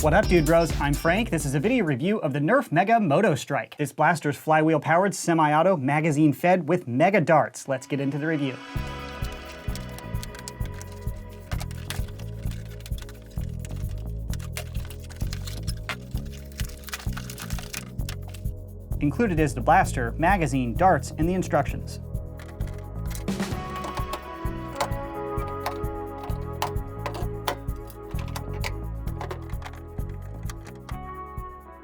What up, dude bros? I'm Frank. This is a video review of the Nerf Mega Motostryke. This blaster's flywheel-powered, semi-auto, magazine-fed with mega darts. Let's get into the review. Included is the blaster, magazine, darts, and the instructions.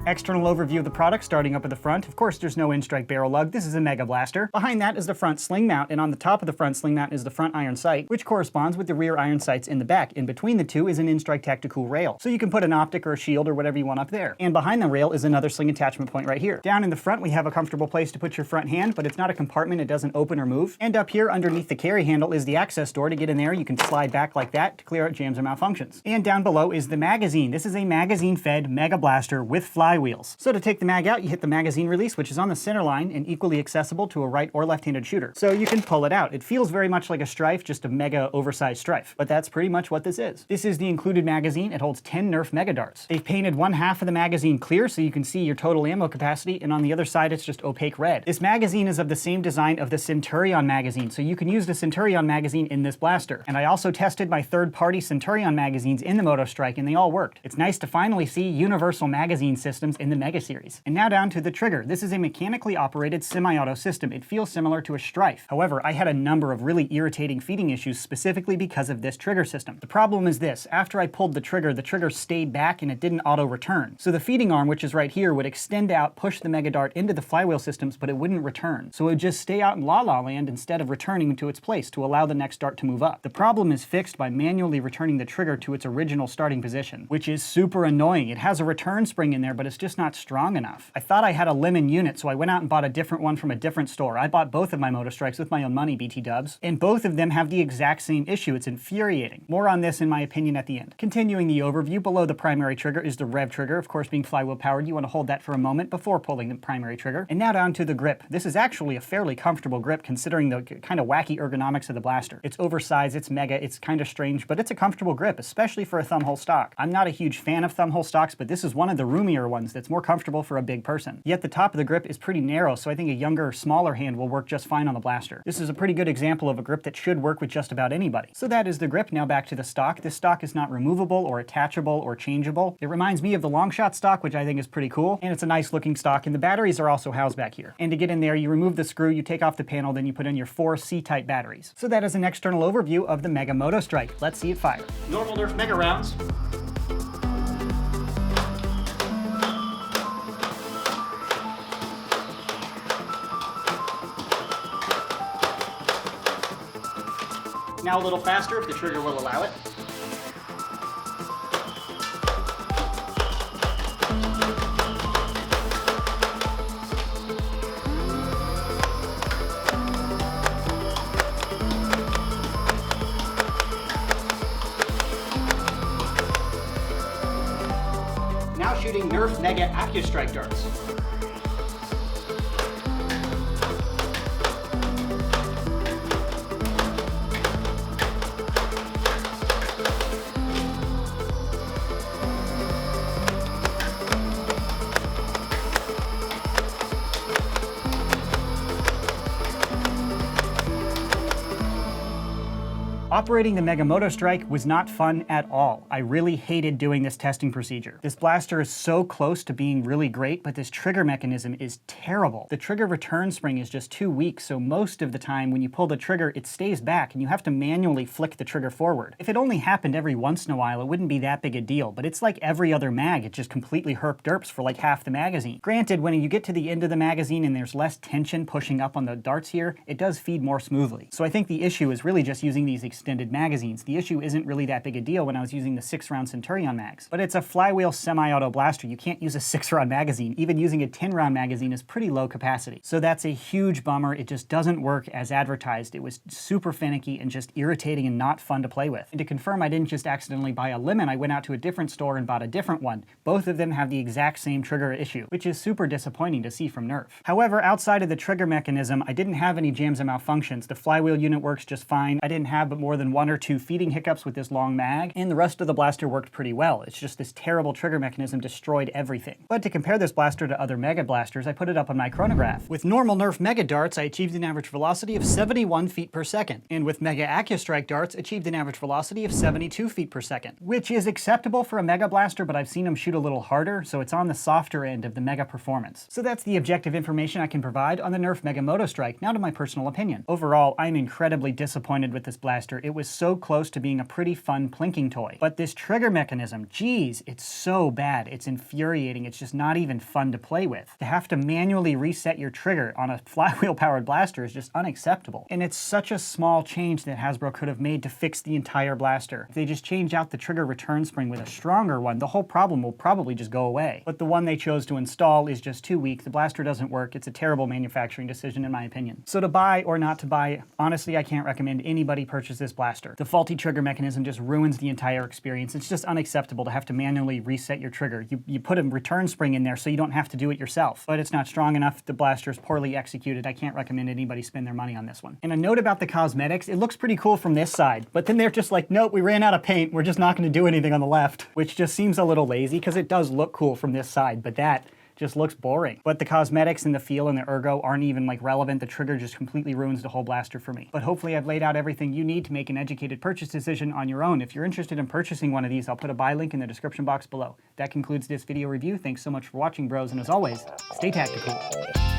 External overview of the product, starting up at the front. Of course, there's no Stryfe barrel lug. This is a Mega Blaster. Behind that is the front sling mount, and on the top of the front sling mount is the front iron sight, which corresponds with the rear iron sights in the back. In between the two is an Stryfe tactical rail, so you can put an optic or a shield or whatever you want up there. And behind the rail is another sling attachment point right here. Down in the front, we have a comfortable place to put your front hand, but it's not a compartment. It doesn't open or move. And up here, underneath the carry handle, is the access door. To get in there, you can slide back like that to clear out jams or malfunctions. And down below is the magazine. This is a magazine-fed Mega Blaster with flywheels. So to take the mag out, you hit the magazine release, which is on the center line and equally accessible to a right or left-handed shooter. So you can pull it out. It feels very much like a Stryfe, just a mega oversized Stryfe. But that's pretty much what this is. This is the included magazine. It holds 10 Nerf Mega Darts. They've painted one half of the magazine clear so you can see your total ammo capacity, and on the other side it's just opaque red. This magazine is of the same design of the Centurion magazine, so you can use the Centurion magazine in this blaster. And I also tested my third-party Centurion magazines in the Motostryke, and they all worked. It's nice to finally see universal magazine systems in the Mega series. And now down to the trigger. This is a mechanically operated semi-auto system. It feels similar to a Stryfe. However, I had a number of really irritating feeding issues specifically because of this trigger system. The problem is this: after I pulled the trigger stayed back and it didn't auto-return. So the feeding arm, which is right here, would extend out, push the Mega Dart into the flywheel systems, but it wouldn't return. So it would just stay out in la-la land instead of returning to its place to allow the next dart to move up. The problem is fixed by manually returning the trigger to its original starting position, which is super annoying. It has a return spring in there, but it's just not strong enough. I thought I had a lemon unit, so I went out and bought a different one from a different store. I bought both of my Motostrykes with my own money, BT dubs, and both of them have the exact same issue. It's infuriating. More on this, in my opinion, at the end. Continuing the overview, below the primary trigger is the rev trigger. Of course, being flywheel powered, you want to hold that for a moment before pulling the primary trigger. And now down to the grip. This is actually a fairly comfortable grip considering the kind of wacky ergonomics of the blaster. It's oversized, it's mega, it's kind of strange, but it's a comfortable grip, especially for a thumbhole stock. I'm not a huge fan of thumbhole stocks, but this is one of the roomier ones that's more comfortable for a big person. Yet the top of the grip is pretty narrow, so I think a younger, smaller hand will work just fine on the blaster. This is a pretty good example of a grip that should work with just about anybody. So that is the grip. Now back to the stock. This stock is not removable or attachable or changeable. It reminds me of the Longshot stock, which I think is pretty cool, and it's a nice looking stock, and the batteries are also housed back here. And to get in there, you remove the screw, you take off the panel, then you put in your 4 C-type batteries. So that is an external overview of the Mega Motostryke. Let's see it fire. Normal Nerf Mega rounds. Now a little faster if the trigger will allow it. Now shooting Nerf Mega AccuStrike darts. Operating the Mega Motostryke was not fun at all. I really hated doing this testing procedure. This blaster is so close to being really great, but this trigger mechanism is terrible. The trigger return spring is just too weak, so most of the time when you pull the trigger, it stays back and you have to manually flick the trigger forward. If it only happened every once in a while, it wouldn't be that big a deal, but it's like every other mag. It just completely herp derps for like half the magazine. Granted, when you get to the end of the magazine and there's less tension pushing up on the darts here, it does feed more smoothly. So I think the issue is really just using these extended magazines. The issue isn't really that big a deal when I was using the 6-round Centurion mags. But it's a flywheel semi-auto blaster. You can't use a 6-round magazine. Even using a 10-round magazine is pretty low capacity. So that's a huge bummer. It just doesn't work as advertised. It was super finicky and just irritating and not fun to play with. And to confirm I didn't just accidentally buy a lemon, I went out to a different store and bought a different one. Both of them have the exact same trigger issue, which is super disappointing to see from Nerf. However, outside of the trigger mechanism, I didn't have any jams and malfunctions. The flywheel unit works just fine. I didn't have but more more than 1 or 2 feeding hiccups with this long mag, and the rest of the blaster worked pretty well. It's just this terrible trigger mechanism destroyed everything. But to compare this blaster to other Mega Blasters, I put it up on my chronograph. With normal Nerf Mega darts, I achieved an average velocity of 71 feet per second, and with Mega Accustrike darts, achieved an average velocity of 72 feet per second, which is acceptable for a Mega Blaster, but I've seen them shoot a little harder, so it's on the softer end of the Mega performance. So that's the objective information I can provide on the Nerf Mega Motostryke. Now to my personal opinion. Overall, I'm incredibly disappointed with this blaster. It was so close to being a pretty fun plinking toy. But this trigger mechanism, geez, it's so bad. It's infuriating. It's just not even fun to play with. To have to manually reset your trigger on a flywheel-powered blaster is just unacceptable. And it's such a small change that Hasbro could have made to fix the entire blaster. If they just change out the trigger return spring with a stronger one, the whole problem will probably just go away. But the one they chose to install is just too weak. The blaster doesn't work. It's a terrible manufacturing decision in my opinion. So to buy or not to buy, honestly, I can't recommend anybody purchase this blaster. The faulty trigger mechanism just ruins the entire experience. It's just unacceptable to have to manually reset your trigger. You put a return spring in there so you don't have to do it yourself. But it's not strong enough. The blaster is poorly executed. I can't recommend anybody spend their money on this one. And a note about the cosmetics, it looks pretty cool from this side, but then they're just like, nope, we ran out of paint. We're just not going to do anything on the left, which just seems a little lazy because it does look cool from this side, but that just looks boring. But the cosmetics and the feel and the ergo aren't even like relevant. The trigger just completely ruins the whole blaster for me. But hopefully I've laid out everything you need to make an educated purchase decision on your own. If you're interested in purchasing one of these, I'll put a buy link in the description box below. That concludes this video review. Thanks so much for watching, bros, and as always, stay tactical.